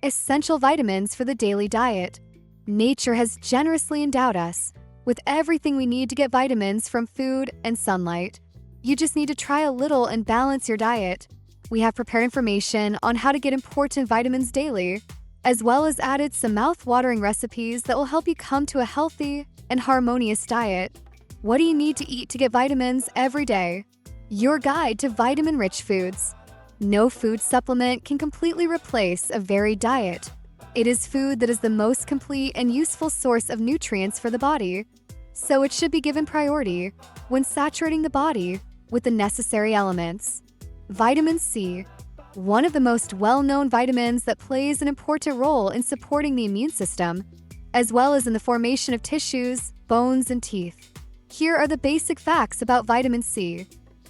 essential vitamins for the daily diet. Nature has generously endowed us with everything we need to get vitamins from food and sunlight. You just need to try a little and balance your diet. We have prepared information on how to get important vitamins daily, as well as added some mouth-watering recipes that will help you come to a healthy and harmonious diet. What do you need to eat to get vitamins every day? Your guide to vitamin-rich foods. No food supplement can completely replace a varied diet. It is food that is the most complete and useful source of nutrients for the body, so it should be given priority when saturating the body with the necessary elements. Vitamin C, one of the most well-known vitamins that plays an important role in supporting the immune system, as well as in the formation of tissues, bones, and teeth. Here are the basic facts about vitamin C.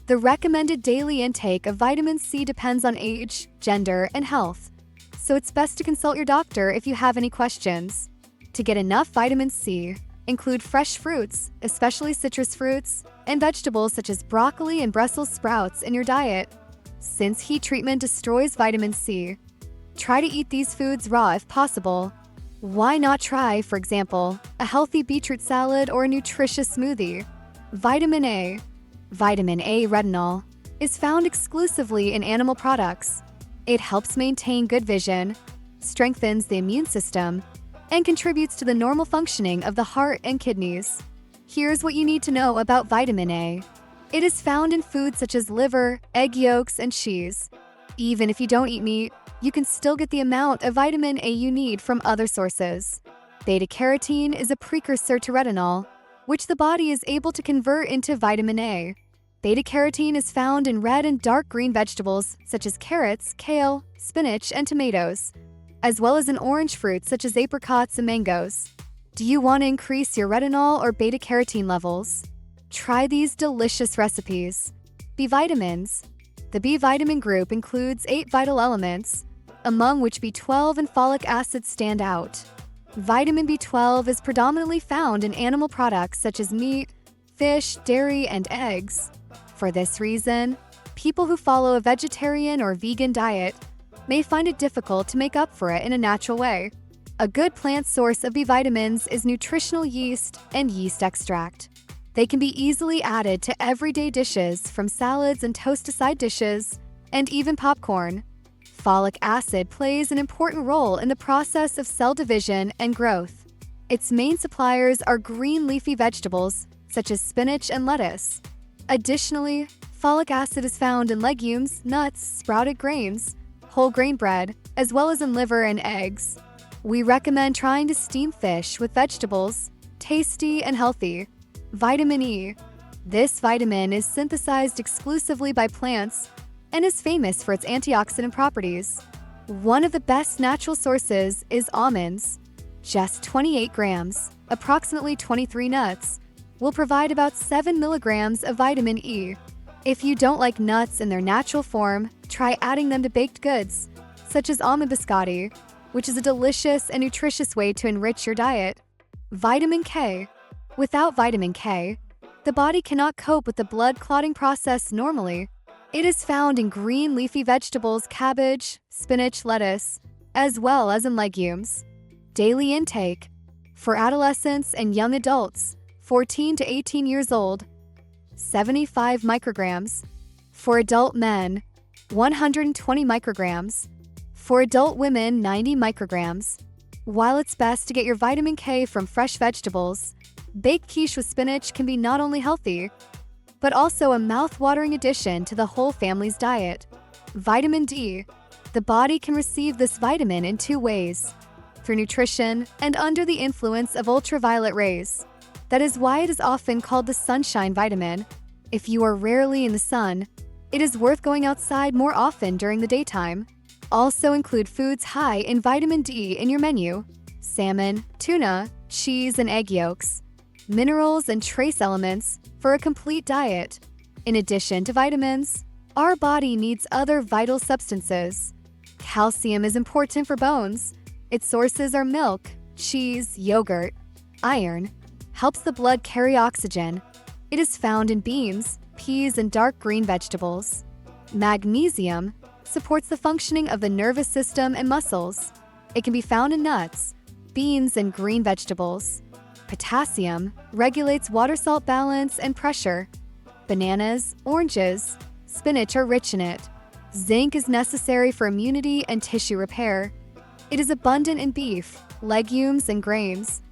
The recommended daily intake of vitamin C depends on age, gender, and health, so it's best to consult your doctor if you have any questions. To get enough vitamin C, include fresh fruits, especially citrus fruits, and vegetables such as broccoli and Brussels sprouts in your diet. Since heat treatment destroys vitamin C, try to eat these foods raw if possible. Why not try, for example, a healthy beetroot salad or a nutritious smoothie? Vitamin A. Vitamin A retinol is found exclusively in animal products. It helps maintain good vision, strengthens the immune system, and contributes to the normal functioning of the heart and kidneys. Here's what you need to know about vitamin A. It is found in foods such as liver, egg yolks, and cheese. Even if you don't eat meat, you can still get the amount of vitamin A you need from other sources. Beta-carotene is a precursor to retinol, which the body is able to convert into vitamin A. Beta-carotene is found in red and dark green vegetables such as carrots, kale, spinach, and tomatoes, as well as in orange fruits such as apricots and mangoes. Do you want to increase your retinol or beta-carotene levels? Try these delicious recipes. B vitamins. The B vitamin group includes 8 vital elements, among which B12 and folic acid stand out. Vitamin B12 is predominantly found in animal products such as meat, fish, dairy, and eggs. For this reason, people who follow a vegetarian or vegan diet may find it difficult to make up for it in a natural way. A good plant source of B vitamins is nutritional yeast and yeast extract. They can be easily added to everyday dishes from salads and toast-aside dishes, and even popcorn. Folic acid plays an important role in the process of cell division and growth. Its main suppliers are green leafy vegetables such as spinach and lettuce. Additionally, folic acid is found in legumes, nuts, sprouted grains, whole grain bread, as well as in liver and eggs. We recommend trying to steam fish with vegetables, tasty and healthy. Vitamin E. This vitamin is synthesized exclusively by plants and is famous for its antioxidant properties. One of the best natural sources is almonds. Just 28 grams, approximately 23 nuts, will provide about 7 milligrams of vitamin E. If you don't like nuts in their natural form, try adding them to baked goods, such as almond biscotti, which is a delicious and nutritious way to enrich your diet. Vitamin K. Without vitamin K, the body cannot cope with the blood clotting process normally. It is found in green leafy vegetables, cabbage, spinach, lettuce, as well as in legumes. Daily intake. For adolescents and young adults, 14 to 18 years old, 75 micrograms. For adult men, 120 micrograms. For adult women, 90 micrograms. While it's best to get your vitamin K from fresh vegetables, baked quiche with spinach can be not only healthy, but also a mouth-watering addition to the whole family's diet. Vitamin D. The body can receive this vitamin in 2 ways: through nutrition and under the influence of ultraviolet rays. That is why it is often called the sunshine vitamin. If you are rarely in the sun, it is worth going outside more often during the daytime. Also include foods high in vitamin D in your menu: salmon, tuna, cheese, and egg yolks. Minerals and trace elements for a complete diet. In addition to vitamins, our body needs other vital substances. Calcium is important for bones. Its sources are milk, cheese, yogurt. Iron helps the blood carry oxygen. It is found in beans, peas, and dark green vegetables. Magnesium supports the functioning of the nervous system and muscles. It can be found in nuts, beans, and green vegetables. Potassium regulates water-salt balance and pressure. Bananas, oranges, spinach are rich in it. Zinc is necessary for immunity and tissue repair. It is abundant in beef, legumes, and grains.